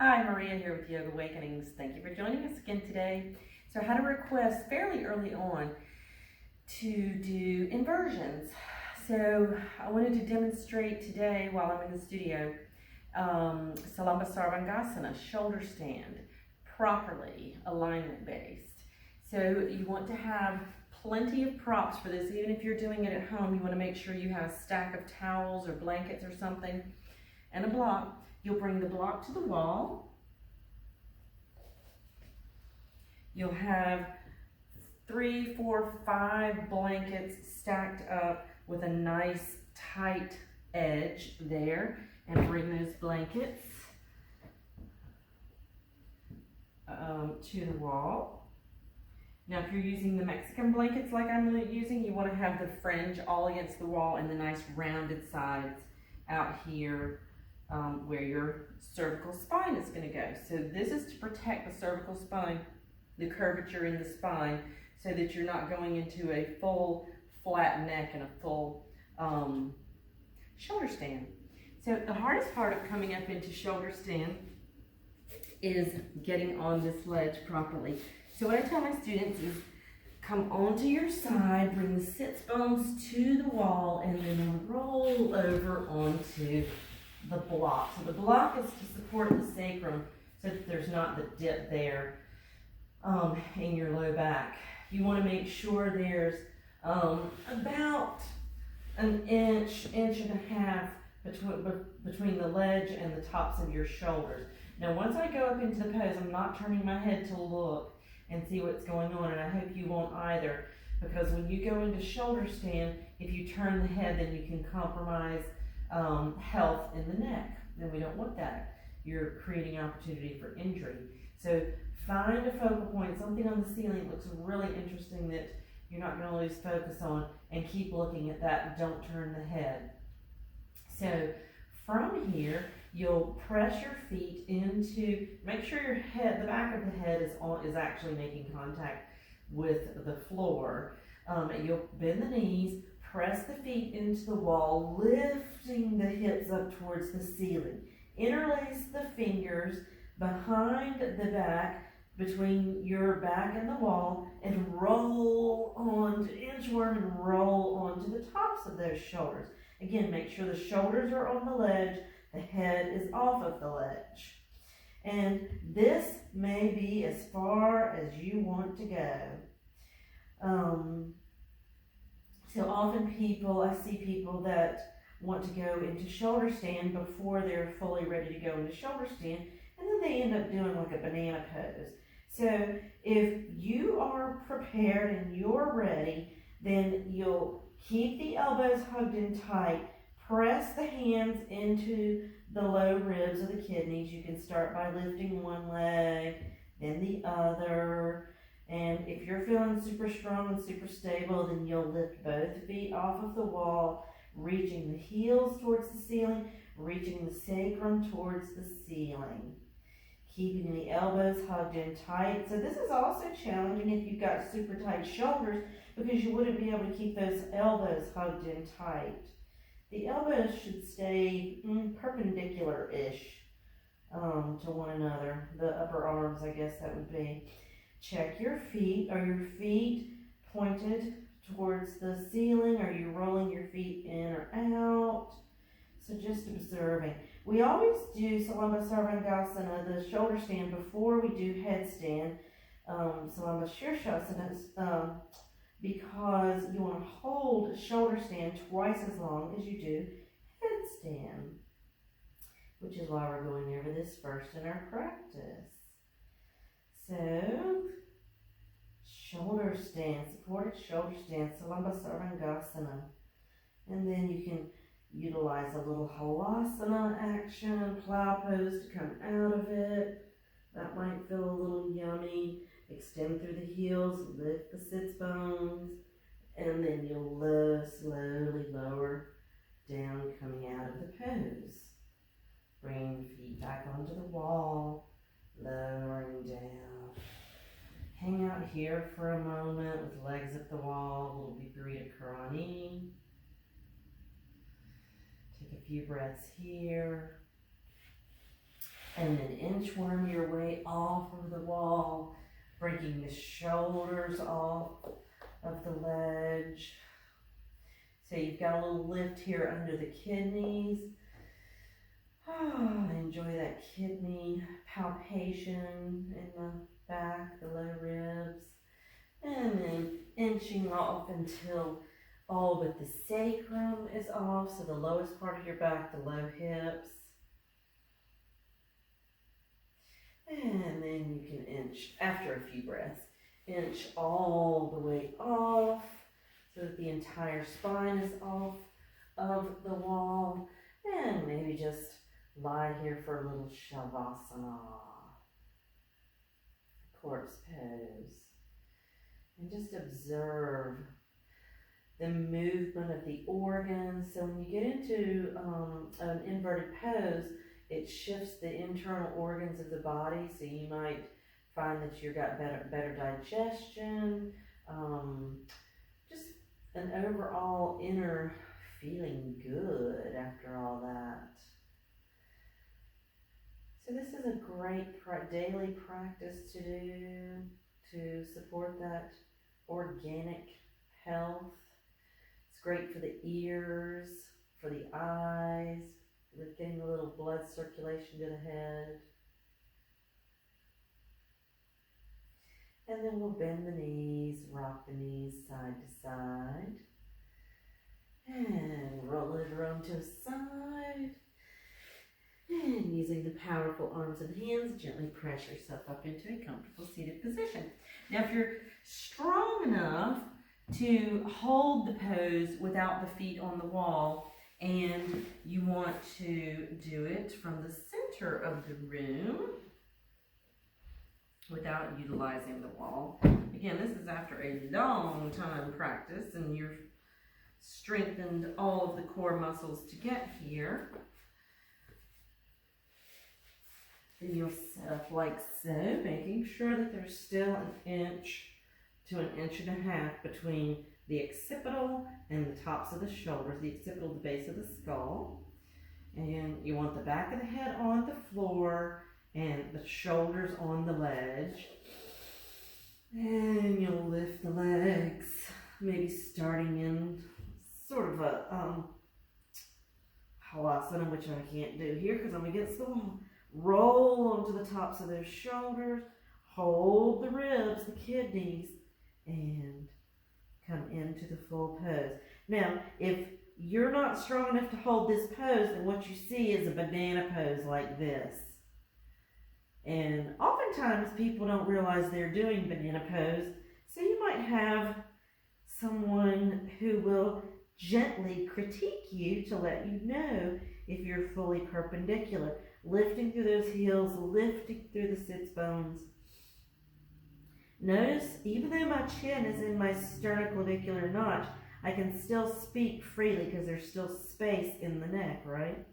Hi, Maria here with Yoga Awakenings. Thank you for joining us again today. So I had a request fairly early on to do inversions. So I wanted to demonstrate today while I'm in the studio Salamba Sarvangasana, shoulder stand, properly alignment based. So you want to have plenty of props for this. Even if you're doing it at home, you want to make sure you have a stack of towels or blankets or something and a block. You'll bring the block to the wall. You'll have 3, 4, 5 blankets stacked up with a nice tight edge there, and bring those blankets to the wall. Now if you're using the Mexican blankets like I'm using, you want to have the fringe all against the wall and the nice rounded sides out here where your cervical spine is going to go. So this is to protect the cervical spine, the curvature in the spine, so that you're not going into a full flat neck and a full shoulder stand. So the hardest part of coming up into shoulder stand is getting on this ledge properly. So what I tell my students is come onto your side, bring the sits bones to the wall, and then roll over onto the block. So the block is to support the sacrum so that there's not the dip there in your low back. You want to make sure there's about an inch and a half between the ledge and the tops of your shoulders. Now once I go up into the pose, I'm not turning my head to look and see what's going on, and I hope you won't either, because when you go into shoulder stand, if you turn the head, then you can compromise health in the neck, and we don't want that. You're creating opportunity for injury. So find a focal point, something on the ceiling looks really interesting that you're not going to lose focus on, and keep looking at that and don't turn the head. So from here, you'll press your feet into, make sure your head, the back of the head is actually making contact with the floor. You'll bend the knees, press the feet into the wall, lifting the hips up towards the ceiling. Interlace the fingers behind the back, between your back and the wall, and roll on to inchworm and roll onto the tops of those shoulders. Again, make sure the shoulders are on the ledge, the head is off of the ledge. And this may be as far as you want to go. So often I see people that want to go into shoulder stand before they're fully ready to go into shoulder stand, and then they end up doing like a banana pose. So if you are prepared and you're ready, then you'll keep the elbows hugged in tight, press the hands into the low ribs of the kidneys. You can start by lifting one leg, then the other. And if you're feeling super strong and super stable, then you'll lift both feet off of the wall, reaching the heels towards the ceiling, reaching the sacrum towards the ceiling. Keeping the elbows hugged in tight. So this is also challenging if you've got super tight shoulders, because you wouldn't be able to keep those elbows hugged in tight. The elbows should stay perpendicular-ish to one another. The upper arms, I guess that would be. Check your feet. Are your feet pointed towards the ceiling? Are you rolling your feet in or out? So just observing. We always do Salamba Sarvangasana, the shoulder stand, before we do headstand, Salamba Sarvangasana, because you want to hold shoulder stand twice as long as you do headstand, which is why we're going over this first in our practice. So, shoulder stand, supported shoulder stand, Salamba Sarvangasana, and then you can utilize a little halasana action, plow pose to come out of it. That might feel a little yummy. Extend through the heels, lift the sits bones, and then you'll slowly lower down, coming out of the pose. Bring the feet back onto the wall, lowering down. Hang out here for a moment with legs at the wall, a little Viparita Karani. Take a few breaths here. And then inchworm your way off of the wall, breaking the shoulders off of the ledge. So you've got a little lift here under the kidneys. Oh, enjoy that kidney palpation in the back, the low ribs. And then inching off until all but the sacrum is off, so the lowest part of your back, the low hips. And then you can inch, after a few breaths, inch all the way off so that the entire spine is off of the wall. And maybe just lie here for a little shavasana, corpse pose. And just observe the movement of the organs. So when you get into an inverted pose, it shifts the internal organs of the body. So you might find that you've got better digestion, just an overall inner feeling good after all that. So this is a great daily practice to do to support that organic health. It's great for the ears, for the eyes, getting a little blood circulation to the head. And then we'll bend the knees, rock the knees side to side. And roll it around to a side. And using the powerful arms and hands, gently press yourself up into a comfortable seated position. Now, if you're strong enough to hold the pose without the feet on the wall, and you want to do it from the center of the room without utilizing the wall. Again, this is after a long time practice, and you've strengthened all of the core muscles to get here. Then you'll set up like so, making sure that there's still an inch to an inch and a half between the occipital and the tops of the shoulders, the occipital, the base of the skull. And you want the back of the head on the floor and the shoulders on the ledge. And you'll lift the legs, maybe starting in sort of a halasana, which I can't do here because I'm against the wall. Roll onto the tops of those shoulders, hold the ribs, the kidneys, and come into the full pose. Now, if you're not strong enough to hold this pose, then what you see is a banana pose like this. And oftentimes people don't realize they're doing banana pose, so you might have someone who will gently critique you to let you know if you're fully perpendicular. Lifting through those heels, lifting through the sits bones. Notice, even though my chin is in my sternoclavicular notch, I can still speak freely because there's still space in the neck, right?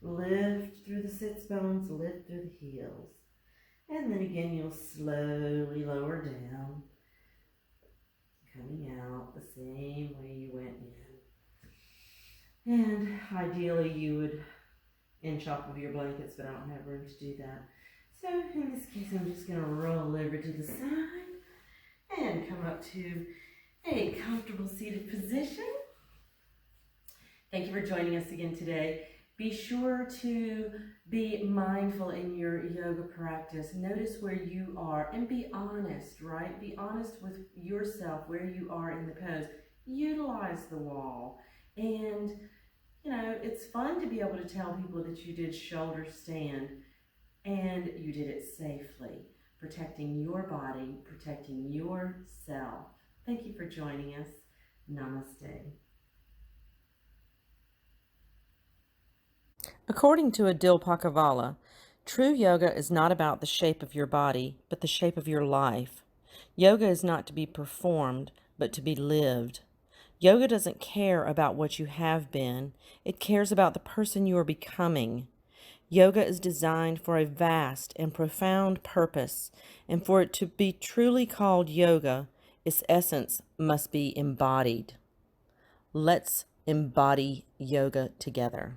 Lift through the sits bones, lift through the heels. And then again, you'll slowly lower down, coming out the same way you went in. And ideally, you would inch off of your blankets, but I don't have room to do that. So in this case, I'm just going to roll over to the side and come up to a comfortable seated position. Thank you for joining us again today. Be sure to be mindful in your yoga practice. Notice where you are and be honest, right? Be honest with yourself, where you are in the pose. Utilize the wall. And you know, it's fun to be able to tell people that you did shoulder stand and you did it safely, protecting your body, protecting yourself. Thank you for joining us. Namaste. According to Adil Pakavala, true yoga is not about the shape of your body, but the shape of your life. Yoga is not to be performed, but to be lived. Yoga doesn't care about what you have been. It cares about the person you are becoming. Yoga is designed for a vast and profound purpose, and for it to be truly called yoga, its essence must be embodied. Let's embody yoga together.